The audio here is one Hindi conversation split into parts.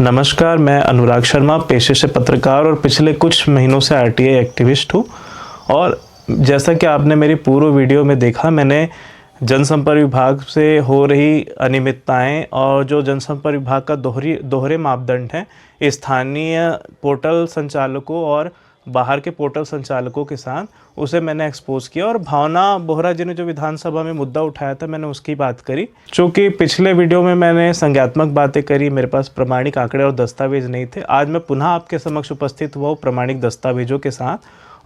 नमस्कार, मैं अनुराग शर्मा, पेशे से पत्रकार और पिछले कुछ महीनों से आरटीआई एक्टिविस्ट हूँ। और जैसा कि आपने मेरी पूर्व वीडियो में देखा, मैंने जनसंपर्क विभाग से हो रही अनियमितताएं और जो जनसंपर्क विभाग का दोहरे मापदंड हैं, स्थानीय पोर्टल संचालकों और बाहर के पोर्टल संचालकों के साथ, उसे मैंने एक्सपोज किया। और भावना बोहरा जी ने जो विधानसभा में मुद्दा उठाया था, मैंने उसकी बात करी। चूँकि पिछले वीडियो में मैंने संज्ञात्मक बातें करी, मेरे पास प्रमाणिक आंकड़े और दस्तावेज नहीं थे। आज मैं पुनः आपके समक्ष उपस्थित हुआ प्रमाणिक दस्तावेजों के साथ,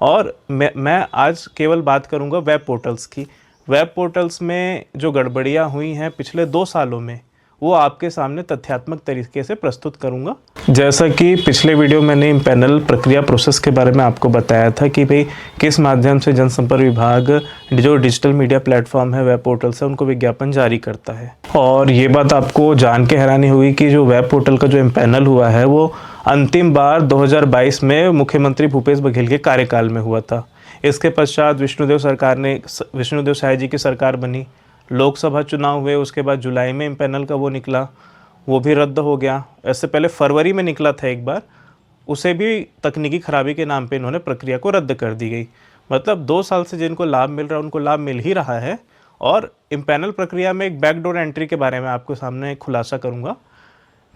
और मैं आज केवल बात करूंगा वेब पोर्टल्स की। वेब पोर्टल्स में जो गड़बड़ियां हुई हैं पिछले 2 सालों में, वो आपके सामने तथ्यात्मक तरीके से प्रस्तुत करूंगा। जैसा कि पिछले वीडियो मैंने पैनल प्रक्रिया प्रोसेस के बारे में आपको बताया था कि भाई किस माध्यम से जनसंपर्क विभाग जो डिजिटल मीडिया प्लेटफॉर्म है, वेब पोर्टल से उनको विज्ञापन जारी करता है। और ये बात आपको जान के हैरानी हुई कि जो वेब पोर्टल का जो पैनल हुआ है, वो अंतिम बार 2022 में मुख्यमंत्री भूपेश बघेल के कार्यकाल में हुआ था। इसके पश्चात विष्णुदेव साय जी की सरकार बनी, लोकसभा चुनाव हुए, उसके बाद जुलाई में पैनल का वो निकला, वो भी रद्द हो गया। ऐसे पहले फरवरी में निकला था एक बार, उसे भी तकनीकी खराबी के नाम पे इन्होंने प्रक्रिया को रद्द कर दी गई। मतलब 2 साल से जिनको लाभ मिल रहा है उनको लाभ मिल ही रहा है। और पैनल प्रक्रिया में एक बैकडोर एंट्री के बारे में आपको सामने खुलासा करूँगा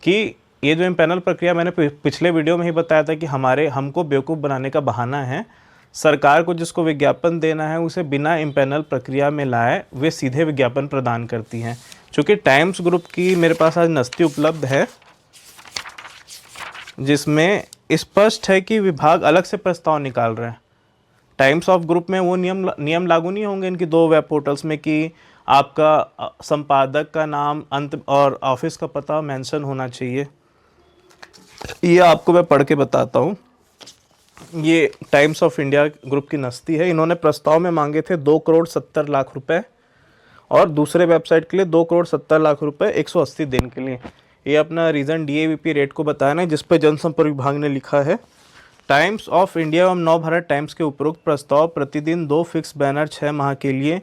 कि ये जो पैनल प्रक्रिया, मैंने पिछले वीडियो में ही बताया था कि हमको बेवकूफ़ बनाने का बहाना है। सरकार को जिसको विज्ञापन देना है, उसे बिना पैनल प्रक्रिया में लाए वे सीधे विज्ञापन प्रदान करती हैं। चूँकि टाइम्स ग्रुप की मेरे पास आज नस्ती उपलब्ध है, जिसमें स्पष्ट है कि विभाग अलग से प्रस्ताव निकाल रहे हैं। टाइम्स ऑफ ग्रुप में वो नियम लागू नहीं होंगे इनकी 2 वेब पोर्टल्स में कि आपका संपादक का नाम, अंत और ऑफिस का पता मेंशन होना चाहिए। ये आपको मैं पढ़ के बताता हूँ। ये टाइम्स ऑफ इंडिया ग्रुप की नस्ती है। इन्होंने प्रस्ताव में मांगे थे 2,70,00,000 रुपए, और दूसरे वेबसाइट के लिए 2,70,00,000 रुपए 180 दिन के लिए। ये अपना रीज़न DAVP रेट को बताना है, जिस पर जनसंपर्क विभाग ने लिखा है, टाइम्स ऑफ इंडिया एवं नवभारत टाइम्स के उपरोक्त प्रस्ताव प्रतिदिन 2 फिक्स बैनर 6 माह के लिए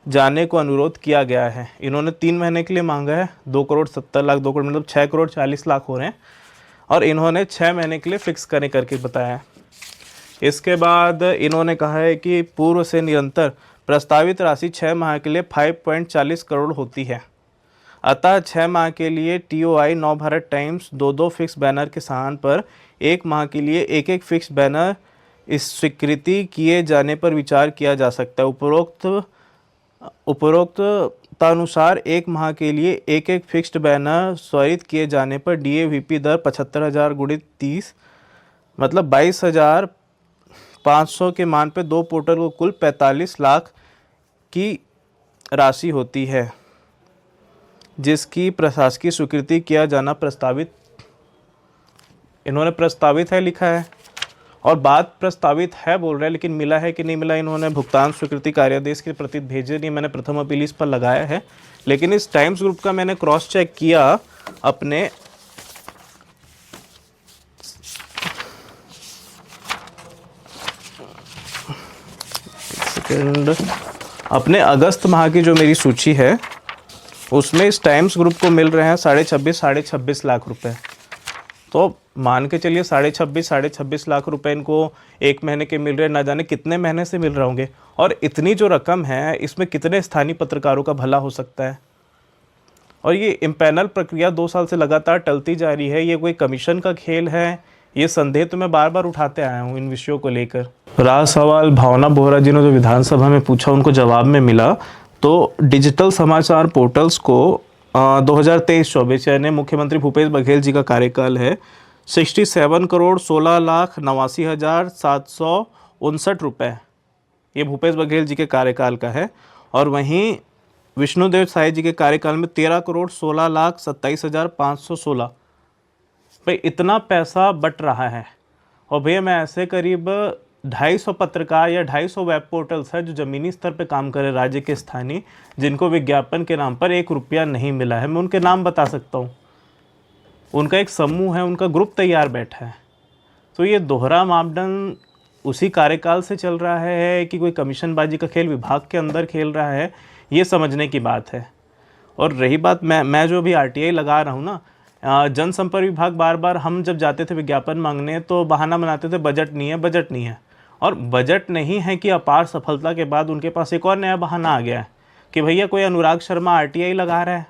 जाने को अनुरोध किया गया है। इन्होंने 3 महीने के लिए मांगा है। 2,70,00,000, 2 करोड़ मतलब 6,40,00,000 हो रहे हैं, और इन्होंने 6 महीने के लिए फिक्स करके बताया है। इसके बाद इन्होंने कहा है कि पूर्व से निरंतर प्रस्तावित राशि 6 माह के लिए 5.40 करोड़ होती है। अतः 6 माह के लिए TOI Navbharat times 2 fix banner के स्थान पर 1 माह के लिए 1 फिक्स बैनर इस स्वीकृति किए जाने पर विचार किया जा सकता है। उपरोक्तानुसार 1 माह के लिए 1 फिक्स्ड बैनर स्वरित किए जाने पर DAVP दर 75,000 × 30 मतलब 22,500 के मान पे 2 पोर्टल को कुल 45 लाख की राशि होती है, जिसकी प्रशासकीय स्वीकृति किया जाना प्रस्तावित। इन्होंने प्रस्तावित है लिखा है, और बात प्रस्तावित है बोल रहे हैं, लेकिन मिला है कि नहीं मिला, इन्होंने भुगतान स्वीकृति कार्यादेश के प्रति भेजे नहीं। मैंने प्रथम अपील इस पर लगाया है, लेकिन इस टाइम्स ग्रुप का मैंने क्रॉस चेक किया अपने अगस्त माह की जो मेरी सूची है, उसमें इस टाइम्स ग्रुप को मिल रहे हैं 26.5 लाख रुपए। तो मान के चलिए 26.5 लाख रुपए इनको 1 महीने के मिल रहे हैं, ना जाने कितने महीने से मिल रहे होंगे। और इतनी जो रकम है, इसमें कितने स्थानीय पत्रकारों का भला हो सकता है। और ये पैनल प्रक्रिया 2 साल से लगातार टलती जा रही है। ये कोई कमीशन का खेल है, ये संदेह तो मैं बार बार उठाते आया हूँ इन विषयों को लेकर। रहा सवाल भावना बोहरा जी ने जो विधानसभा में पूछा, उनको जवाब में मिला। तो डिजिटल समाचार पोर्टल्स को 2023-24 यानी मुख्यमंत्री भूपेश बघेल जी का कार्यकाल है, 67,16,89,759 रुपये ये भूपेश बघेल जी के कार्यकाल का है। और वहीं विष्णुदेव साय जी के कार्यकाल में 13,16,27,516 भाई इतना पैसा बट रहा है। और भैया मैं ऐसे करीब 250 पत्रकार या 250 वेब पोर्टल्स है जो ज़मीनी स्तर पे काम करे राज्य के स्थानीय, जिनको विज्ञापन के नाम पर 1 रुपया नहीं मिला है। मैं उनके नाम बता सकता हूँ। उनका एक समूह है, उनका ग्रुप तैयार बैठा है। तो ये दोहरा मापदंड उसी कार्यकाल से चल रहा है कि कोई कमीशनबाजी का खेल विभाग के अंदर खेल रहा है, ये समझने की बात है। और रही बात मैं जो भी RTI लगा रहा हूँ ना, जनसंपर्क विभाग बार बार हम जब जाते थे विज्ञापन मांगने तो बहाना बनाते थे बजट नहीं है, बजट नहीं है। और बजट नहीं है कि अपार सफलता के बाद उनके पास एक और नया बहाना आ गया है कि भैया कोई अनुराग शर्मा आरटीआई लगा रहा है,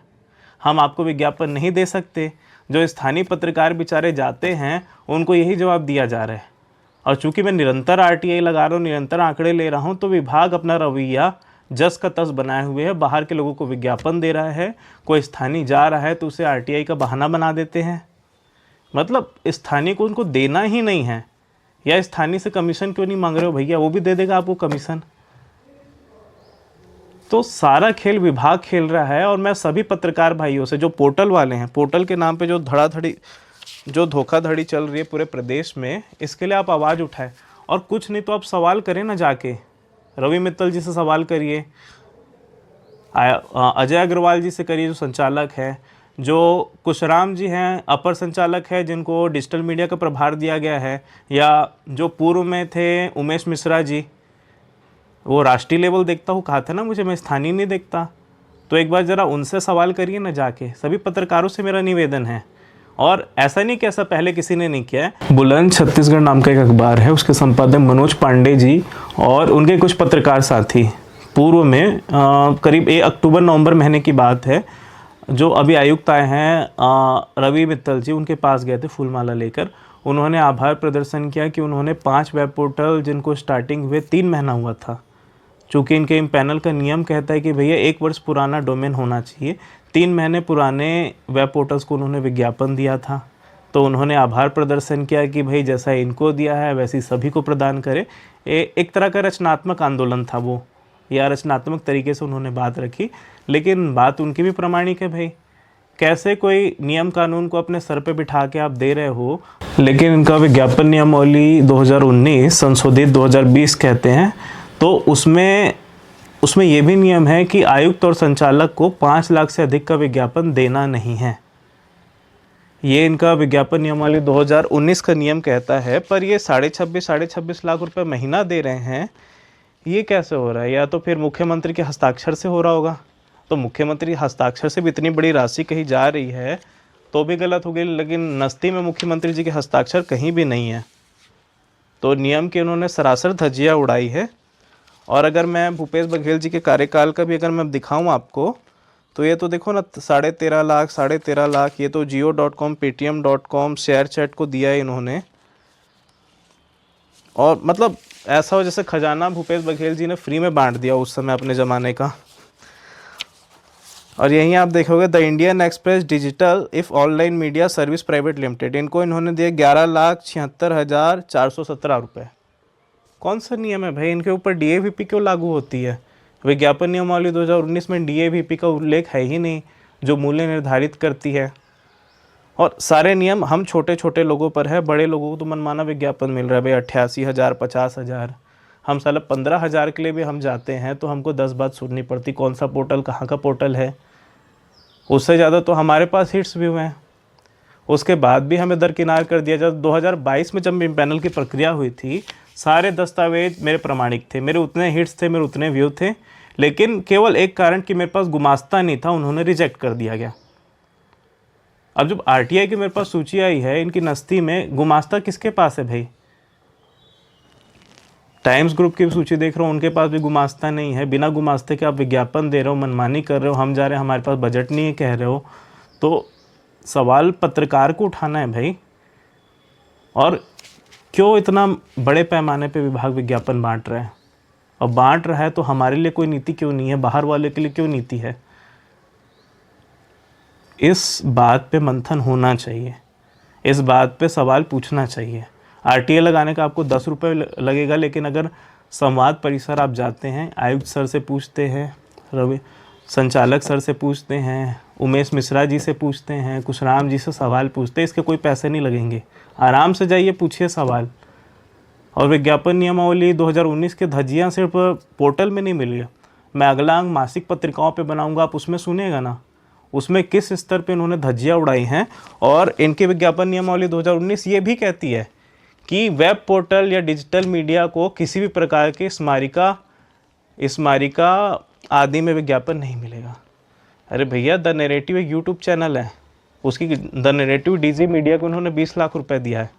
हम आपको विज्ञापन नहीं दे सकते। जो स्थानीय पत्रकार बेचारे जाते हैं उनको यही जवाब दिया जा रहा है। और चूंकि मैं निरंतर आरटीआई लगा रहा हूँ, निरंतर आंकड़े ले रहा हूँ, तो विभाग अपना रवैया जस का तस बनाए हुए है, बाहर के लोगों को विज्ञापन दे रहा है। कोई स्थानीय जा रहा है तो उसे आरटीआई का बहाना बना देते हैं। मतलब स्थानीय को उनको देना ही नहीं है, या स्थानीय से कमीशन क्यों नहीं मांग रहे हो भैया, वो भी दे देगा आपको कमीशन। तो सारा खेल विभाग खेल रहा है। और मैं सभी पत्रकार भाइयों से, जो पोर्टल वाले हैं, पोर्टल के नाम पे जो धड़ाधड़ी, जो धोखाधड़ी चल रही है पूरे प्रदेश में, इसके लिए आप आवाज़ उठाएं। और कुछ नहीं तो आप सवाल करें ना, जाके रवि मित्तल जी से सवाल करिए, अजय अग्रवाल जी से करिए जो संचालक है, जो कुशराम जी हैं अपर संचालक है जिनको डिजिटल मीडिया का प्रभार दिया गया है, या जो पूर्व में थे उमेश मिश्रा जी, वो राष्ट्रीय लेवल देखता हूँ कहा था ना मुझे, मैं स्थानीय नहीं देखता। तो एक बार ज़रा उनसे सवाल करिए ना जाके, सभी पत्रकारों से मेरा निवेदन है। और ऐसा नहीं कि ऐसा पहले किसी ने नहीं किया है। बुलंद छत्तीसगढ़ नाम का एक अखबार है, उसके संपादक मनोज पांडे जी और उनके कुछ पत्रकार साथी पूर्व में करीब 1 अक्टूबर-नवंबर महीने की बात है, जो अभी आयुक्त आए हैं रवि मित्तल जी, उनके पास गए थे फूलमाला लेकर। उन्होंने आभार प्रदर्शन किया कि उन्होंने 5 वेब पोर्टल जिनको स्टार्टिंग हुए 3 महीना हुआ था, चूँकि इनके पैनल का नियम कहता है कि भैया 1 वर्ष पुराना डोमेन होना चाहिए, 3 महीने पुराने वेब पोर्टल्स को उन्होंने विज्ञापन दिया था। तो उन्होंने आभार प्रदर्शन किया कि भाई जैसा इनको दिया है वैसे सभी को प्रदान करें। एक तरह का रचनात्मक आंदोलन था वो, या रचनात्मक तरीके से उन्होंने बात रखी। लेकिन बात उनकी भी प्रामाणिक है भाई, कैसे कोई नियम कानून को अपने सर पे बिठा के आप दे रहे हो, लेकिन इनका विज्ञापन नियमावली 2019 संशोधित 2020 कहते हैं, तो उसमें ये भी नियम है कि आयुक्त और संचालक को 5 लाख से अधिक का विज्ञापन देना नहीं है। ये इनका विज्ञापन नियमावली 2019 का नियम कहता है, पर ये 26.5 लाख रुपए महीना दे रहे हैं। ये कैसे हो रहा है? या तो फिर मुख्यमंत्री के हस्ताक्षर से हो रहा होगा। तो मुख्यमंत्री हस्ताक्षर से भी इतनी बड़ी राशि कहीं जा रही है तो भी गलत हो गई, लेकिन नस्ती में मुख्यमंत्री जी के हस्ताक्षर कहीं भी नहीं है। तो नियम की उन्होंने सरासर धज्जियाँ उड़ाई है। और अगर मैं भूपेश बघेल जी के कार्यकाल का भी अगर मैं दिखाऊं आपको, तो ये तो देखो ना 13.5 लाख, ये तो Jio.com, Paytm.com, शेयर चैट को दिया है इन्होंने। और मतलब ऐसा हो जैसे खजाना भूपेश बघेल जी ने फ्री में बांट दिया उस समय अपने ज़माने का। और यहीं आप देखोगे the Indian express digital if online media service private limited, इनको इन्होंने दिए 11,76,417 रुपये। कौन सा नियम है भाई? इनके ऊपर DAVP क्यों लागू होती है? विज्ञापन नियमावली 2019 में DAVP का उल्लेख है ही नहीं, जो मूल्य निर्धारित करती है। और सारे नियम हम छोटे छोटे लोगों पर है, बड़े लोगों को तो मनमाना विज्ञापन मिल रहा है भाई, 88,000, 50,000। हम साला 15,000 के लिए भी हम जाते हैं तो हमको 10 बात सुननी पड़ती, कौन सा पोर्टल, कहाँ का पोर्टल है। उससे ज़्यादा तो हमारे पास हिट्स भी हुए हैं, उसके बाद भी हमें दरकिनार कर दिया। जब 2022 में जब पैनल की प्रक्रिया हुई थी, सारे दस्तावेज मेरे प्रमाणिक थे, मेरे उतने हिट्स थे, मेरे उतने व्यू थे, लेकिन केवल एक कारण कि मेरे पास गुमास्ता नहीं था, उन्होंने रिजेक्ट कर दिया गया। अब जब RTI की मेरे पास सूची आई है, इनकी नस्ती में गुमास्ता किसके पास है भाई? टाइम्स ग्रुप की सूची देख रहा हूँ, उनके पास भी गुमास्ता नहीं है। बिना गुमास्ते के आप विज्ञापन दे रहे हो, मनमानी कर रहे हो, हम जा रहे हैं हमारे पास बजट नहीं है कह रहे हो। तो सवाल पत्रकार को उठाना है भाई। और क्यों इतना बड़े पैमाने पे विभाग विज्ञापन बांट रहा है? और बांट रहा है तो हमारे लिए कोई नीति क्यों नहीं है, बाहर वाले के लिए क्यों नीति है? इस बात पे मंथन होना चाहिए, इस बात पे सवाल पूछना चाहिए। RTA लगाने का आपको 10 रुपये लगेगा, लेकिन अगर संवाद परिसर आप जाते हैं, आयुक्त सर से पूछते हैं, रवि संचालक सर से पूछते हैं, उमेश मिश्रा जी से पूछते हैं, कुशराम जी से सवाल पूछते हैं, इसके कोई पैसे नहीं लगेंगे। आराम से जाइए, पूछिए सवाल। और विज्ञापन नियमावली 2019 के धज्जियाँ सिर्फ पोर्टल में नहीं मिली है, मैं अगला अंग मासिक पत्रिकाओं पे बनाऊंगा, आप उसमें सुनिएगा ना, उसमें किस स्तर पे इन्होंने धज्जियाँ उड़ाई हैं। और इनके विज्ञापन नियमावली 2019 ये भी कहती है कि वेब पोर्टल या डिजिटल मीडिया को किसी भी प्रकार के स्मारिका आदि में विज्ञापन नहीं मिलेगा। अरे भैया, द नैरेटिव एक यूट्यूब चैनल है, उसकी द नरेटिव डीजी मीडिया को उन्होंने 20 लाख रुपए दिया है।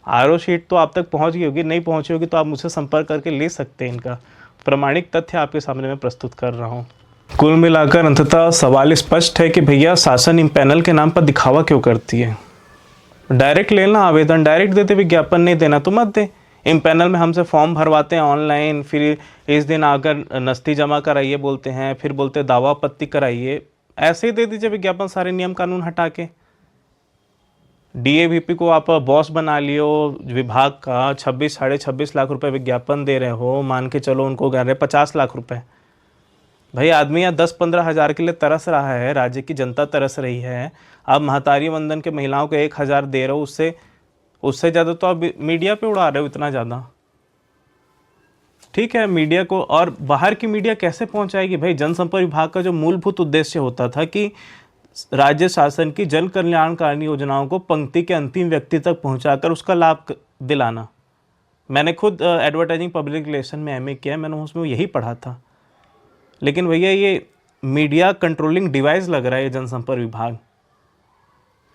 आरओ शीट तो आप तक पहुंच गई होगी, नहीं पहुंची होगी तो आप मुझसे संपर्क करके ले सकते हैं। इनका प्रमाणिक तथ्य आपके सामने मैं प्रस्तुत कर रहा हूँ। कुल मिलाकर अंततः सवाल स्पष्ट है कि भैया शासन इम्पैनल के नाम पर दिखावा क्यों करती है। डायरेक्ट लेना आवेदन, डायरेक्ट देते, विज्ञापन नहीं देना तो मत दे। इम्पैनल में हमसे फॉर्म भरवाते हैं ऑनलाइन, फिर इस दिन आकर नस्ती जमा कराइए बोलते हैं, फिर बोलते दावा आपत्ति कराइए। ऐसे ही दे दीजिए विज्ञापन, सारे नियम कानून हटा के। डीएवीपी को आप बॉस बना लियो विभाग का, 26 साढ़े 26 लाख रुपए विज्ञापन दे रहे हो, मान के चलो उनको कह रहे 50 लाख रुपए। भाई आदमी यहाँ 10-15 हज़ार के लिए तरस रहा है, राज्य की जनता तरस रही है। आप महतारी वंदन के महिलाओं को 1,000 दे रहे हो, उससे ज़्यादा तो आप मीडिया पे उड़ा रहे हो, इतना ज़्यादा। ठीक है, मीडिया को और बाहर की मीडिया कैसे पहुंचाएगी भाई। जनसंपर्क विभाग का जो मूलभूत उद्देश्य होता था कि राज्य शासन की जन कल्याणकारी योजनाओं को पंक्ति के अंतिम व्यक्ति तक पहुंचाकर उसका लाभ दिलाना। मैंने खुद एडवर्टाइजिंग पब्लिक रिलेशन में एमए किया है, मैंने उसमें यही पढ़ा था। लेकिन भैया ये मीडिया कंट्रोलिंग डिवाइस लग रहा है ये जनसंपर्क विभाग।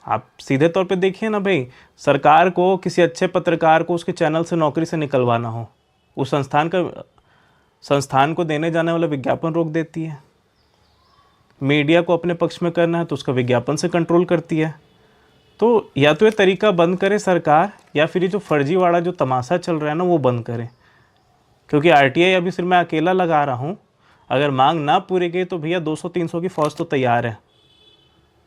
आप सीधे तौर पे देखिए ना भाई, सरकार को किसी अच्छे पत्रकार को उसके चैनल से नौकरी से निकलवाना हो, उस संस्थान को देने जाने वाला विज्ञापन रोक देती है। मीडिया को अपने पक्ष में करना है तो उसका विज्ञापन से कंट्रोल करती है। तो या तो ये तरीका बंद करे सरकार, या फिर ये जो फर्जीवाड़ा जो तमाशा चल रहा है ना वो बंद करे। क्योंकि आरटीआई अभी सिर्फ मैं अकेला लगा रहा हूँ, अगर मांग ना पूरी की तो भैया 200-300 की फौज तो तैयार है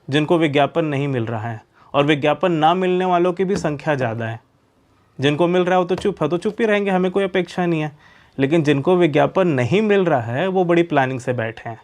जिनको विज्ञापन नहीं मिल रहा है। और विज्ञापन ना मिलने वालों की भी संख्या ज़्यादा है। जिनको मिल रहा है वो तो चुप है, तो चुप ही रहेंगे, हमें कोई अपेक्षा नहीं है। लेकिन जिनको विज्ञापन नहीं मिल रहा है वो बड़ी प्लानिंग से बैठे हैं।